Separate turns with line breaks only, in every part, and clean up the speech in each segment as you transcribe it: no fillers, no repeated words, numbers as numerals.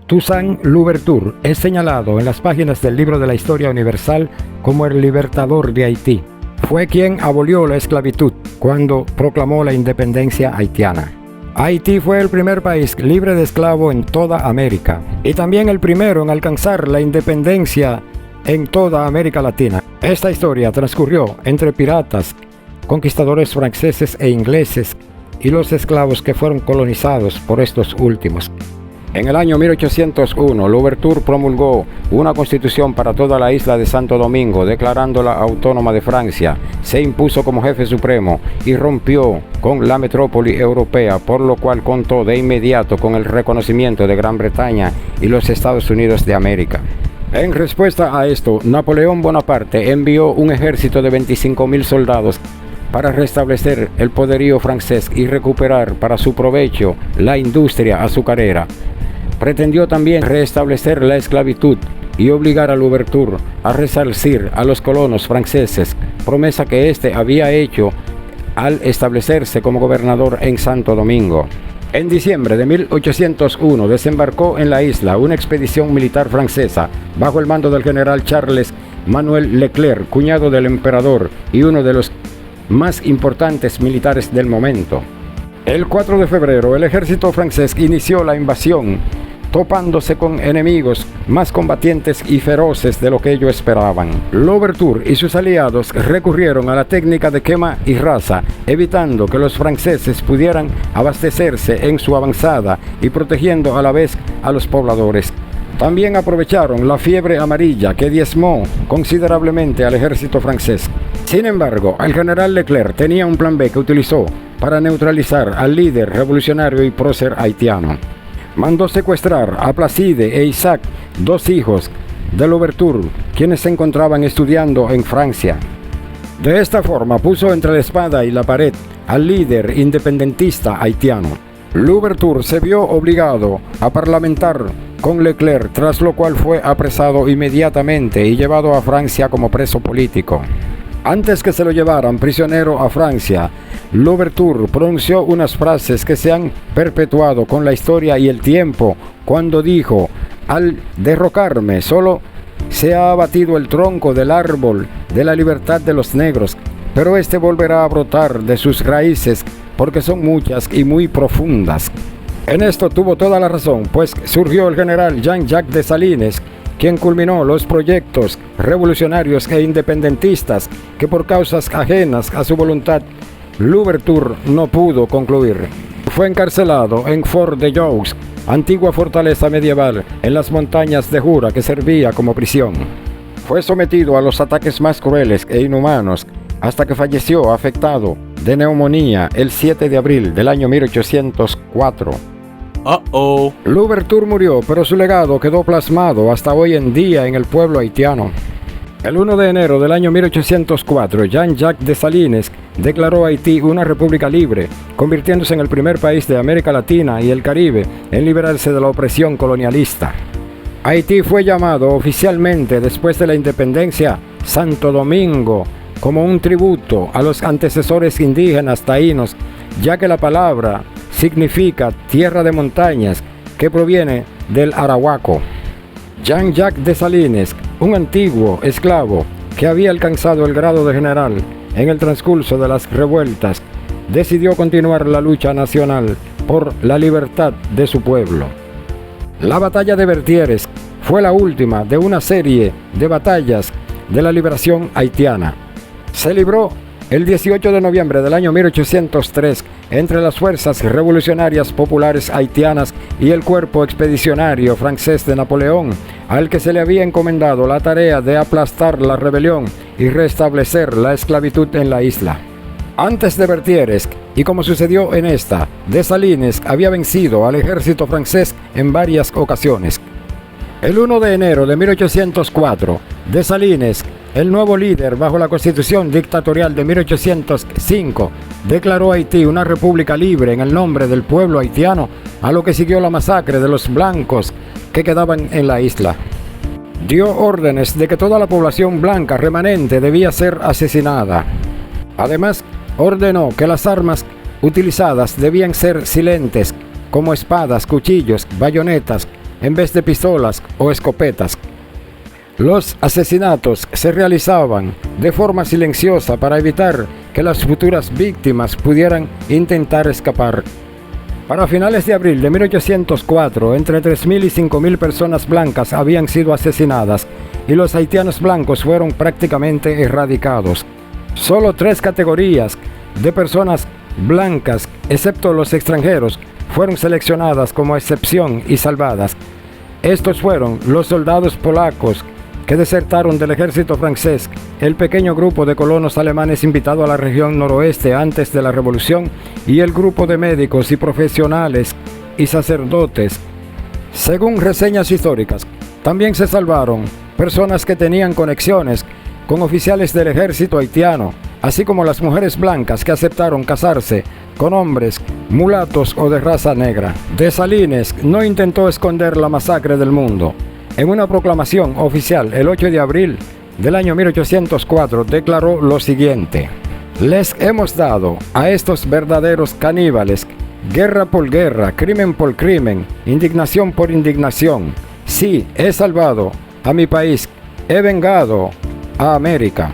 Toussaint Louverture es señalado en las páginas del libro de la Historia Universal como el libertador de Haití. Fue quien abolió la esclavitud cuando proclamó la independencia haitiana. Haití fue el primer país libre de esclavos en toda América y también el primero en alcanzar la independencia en toda América Latina. Esta historia transcurrió entre piratas, conquistadores franceses e ingleses y los esclavos que fueron colonizados por estos últimos. En el año 1801, Louverture promulgó una constitución para toda la isla de Santo Domingo, declarándola autónoma de Francia. Se impuso como jefe supremo y rompió con la metrópoli europea, por lo cual contó de inmediato con el reconocimiento de Gran Bretaña y los Estados Unidos de América. En respuesta a esto, Napoleón Bonaparte envió un ejército de 25,000 soldados para restablecer el poderío francés y recuperar para su provecho la industria azucarera. Pretendió también restablecer la esclavitud y obligar a Louverture a resarcir a los colonos franceses, promesa que éste había hecho al establecerse como gobernador en Santo Domingo. En diciembre de 1801 desembarcó en la isla una expedición militar francesa bajo el mando del general Charles Manuel Leclerc, cuñado del emperador y uno de los más importantes militares del momento. El 4 de febrero, el ejército francés inició la invasión, topándose con enemigos más combatientes y feroces de lo que ellos esperaban. Louverture y sus aliados recurrieron a la técnica de quema y raza, evitando que los franceses pudieran abastecerse en su avanzada y protegiendo a la vez a los pobladores. También aprovecharon la fiebre amarilla que diezmó considerablemente al ejército francés. Sin embargo, el general Leclerc tenía un plan B que utilizó para neutralizar al líder revolucionario y prócer haitiano. Mandó secuestrar a Placide e Isaac, dos hijos de Louverture, quienes se encontraban estudiando en Francia. De esta forma puso entre la espada y la pared al líder independentista haitiano. Louverture se vio obligado a parlamentar con Leclerc, tras lo cual fue apresado inmediatamente y llevado a Francia como preso político. Antes que se lo llevaran prisionero a Francia, Louverture pronunció unas frases que se han perpetuado con la historia y el tiempo, cuando dijo: al derrocarme solo se ha abatido el tronco del árbol de la libertad de los negros, pero este volverá a brotar de sus raíces porque son muchas y muy profundas. En esto tuvo toda la razón, pues surgió el general Jean-Jacques Dessalines, quien culminó los proyectos revolucionarios e independentistas que por causas ajenas a su voluntad Louverture no pudo concluir. Fue encarcelado en Fort de Joux, antigua fortaleza medieval en las montañas de Jura que servía como prisión. Fue sometido a los ataques más crueles e inhumanos hasta que falleció afectado de neumonía el 7 de abril del año 1804. Louverture murió, pero su legado quedó plasmado hasta hoy en día en el pueblo haitiano. El 1 de enero del año 1804, Jean-Jacques Dessalines declaró a Haití una república libre, convirtiéndose en el primer país de América Latina y el Caribe en liberarse de la opresión colonialista. Haití fue llamado oficialmente después de la independencia Santo Domingo, como un tributo a los antecesores indígenas taínos, ya que la palabra significa tierra de montañas, que proviene del arahuaco. Jean-Jacques Dessalines, un antiguo esclavo que había alcanzado el grado de general en el transcurso de las revueltas, decidió continuar la lucha nacional por la libertad de su pueblo. La batalla de Vertières fue la última de una serie de batallas de la liberación haitiana. Se libró el 18 de noviembre del año 1803 entre las fuerzas revolucionarias populares haitianas y el cuerpo expedicionario francés de Napoleón, al que se le había encomendado la tarea de aplastar la rebelión y restablecer la esclavitud en la isla. Antes de Vertières, y como sucedió en esta, Dessalines había vencido al ejército francés en varias ocasiones. El 1 de enero de 1804, Dessalines, el nuevo líder bajo la Constitución dictatorial de 1805, declaró a Haití una república libre en el nombre del pueblo haitiano, a lo que siguió la masacre de los blancos que quedaban en la isla. Dio órdenes de que toda la población blanca remanente debía ser asesinada. Además, ordenó que las armas utilizadas debían ser silentes, como espadas, cuchillos, bayonetas, en vez de pistolas o escopetas. Los asesinatos se realizaban de forma silenciosa para evitar que las futuras víctimas pudieran intentar escapar. Para finales de abril de 1804, entre 3.000 y 5.000 personas blancas habían sido asesinadas y los haitianos blancos fueron prácticamente erradicados. Solo 3 categorías de personas blancas, excepto los extranjeros, fueron seleccionadas como excepción y salvadas. Estos fueron los soldados polacos que desertaron del ejército francés, el pequeño grupo de colonos alemanes invitado a la región noroeste antes de la Revolución y el grupo de médicos y profesionales y sacerdotes. Según reseñas históricas, también se salvaron personas que tenían conexiones con oficiales del ejército haitiano, así como las mujeres blancas que aceptaron casarse con hombres mulatos o de raza negra. Dessalines no intentó esconder la masacre del mundo. En una proclamación oficial el 8 de abril del año 1804 declaró lo siguiente: les hemos dado a estos verdaderos caníbales guerra por guerra, crimen por crimen, indignación por indignación. Sí, he salvado a mi país, he vengado a América.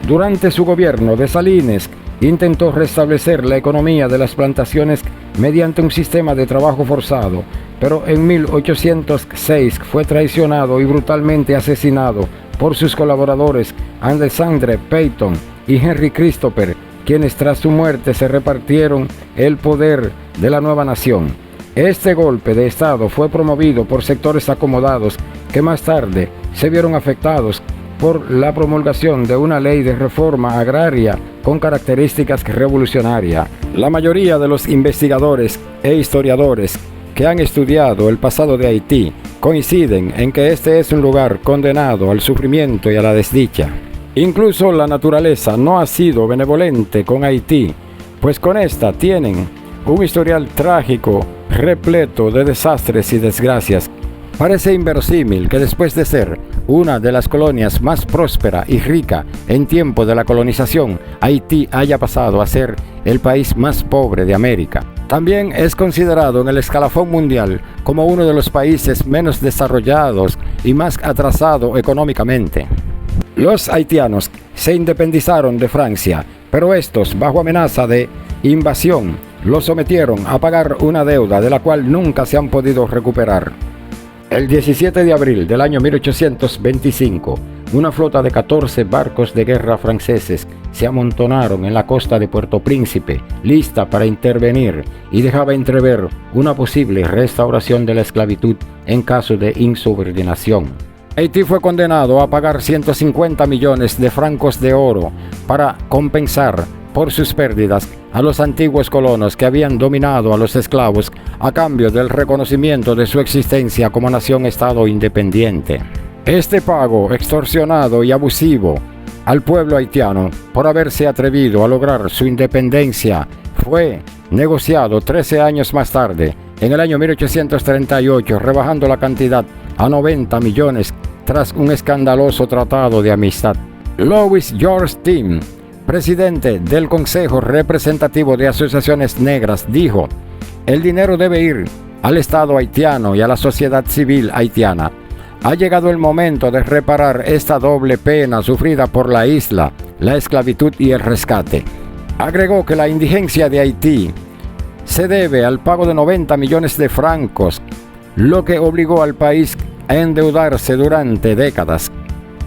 Durante su gobierno, Dessalines intentó restablecer la economía de las plantaciones mediante un sistema de trabajo forzado, pero en 1806 fue traicionado y brutalmente asesinado por sus colaboradores Alexandre Peyton y Henry Christopher, quienes tras su muerte se repartieron el poder de la nueva nación. Este golpe de Estado fue promovido por sectores acomodados que más tarde se vieron afectados por la promulgación de una ley de reforma agraria con características revolucionarias. La mayoría de los investigadores e historiadores que han estudiado el pasado de Haití coinciden en que este es un lugar condenado al sufrimiento y a la desdicha. Incluso la naturaleza no ha sido benevolente con Haití, pues con esta tienen un historial trágico repleto de desastres y desgracias. Parece inverosímil que después de ser una de las colonias más próspera y rica en tiempo de la colonización, Haití haya pasado a ser el país más pobre de América. También es considerado en el escalafón mundial como uno de los países menos desarrollados y más atrasado económicamente. Los haitianos se independizaron de Francia, pero estos, bajo amenaza de invasión, los sometieron a pagar una deuda de la cual nunca se han podido recuperar. El 17 de abril del año 1825, una flota de 14 barcos de guerra franceses se amontonaron en la costa de Puerto Príncipe, lista para intervenir, y dejaba entrever una posible restauración de la esclavitud en caso de insubordinación. Haití fue condenado a pagar 150 millones de francos de oro para compensar por sus pérdidas a los antiguos colonos que habían dominado a los esclavos a cambio del reconocimiento de su existencia como nación-estado independiente. Este pago extorsionado y abusivo al pueblo haitiano por haberse atrevido a lograr su independencia fue negociado 13 años más tarde, en el año 1838, rebajando la cantidad a 90 millones tras un escandaloso tratado de amistad. Louis George Tim, presidente del Consejo Representativo de Asociaciones Negras, dijo: el dinero debe ir al Estado haitiano y a la sociedad civil haitiana. Ha llegado el momento de reparar esta doble pena sufrida por la isla, la esclavitud y el rescate. Agregó que la indigencia de Haití se debe al pago de 90 millones de francos, lo que obligó al país a endeudarse durante décadas.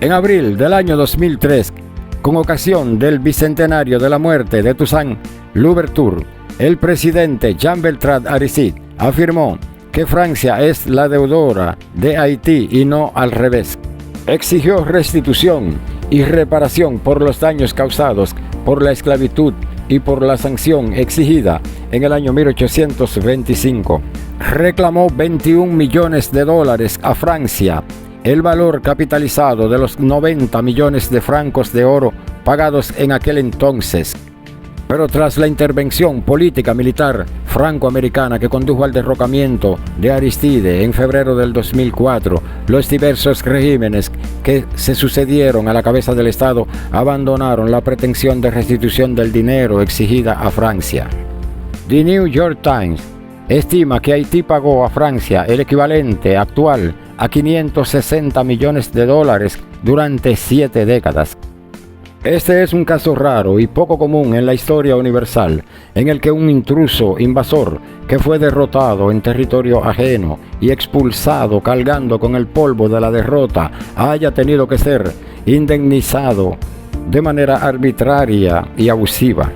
En abril del año 2003, con ocasión del bicentenario de la muerte de Toussaint Louverture, el presidente Jean-Bertrand Aristide afirmó que Francia es la deudora de Haití y no al revés. Exigió restitución y reparación por los daños causados por la esclavitud y por la sanción exigida en el año 1825. Reclamó 21 millones de dólares a Francia, el valor capitalizado de los 90 millones de francos de oro pagados en aquel entonces. Pero tras la intervención política militar franco-americana que condujo al derrocamiento de Aristide en febrero del 2004, los diversos regímenes que se sucedieron a la cabeza del Estado abandonaron la pretensión de restitución del dinero exigida a Francia. The New York Times estima que Haití pagó a Francia el equivalente actual a 560 millones de dólares durante 7 décadas. Este es un caso raro y poco común en la historia universal, en el que un intruso invasor que fue derrotado en territorio ajeno y expulsado cargando con el polvo de la derrota haya tenido que ser indemnizado de manera arbitraria y abusiva.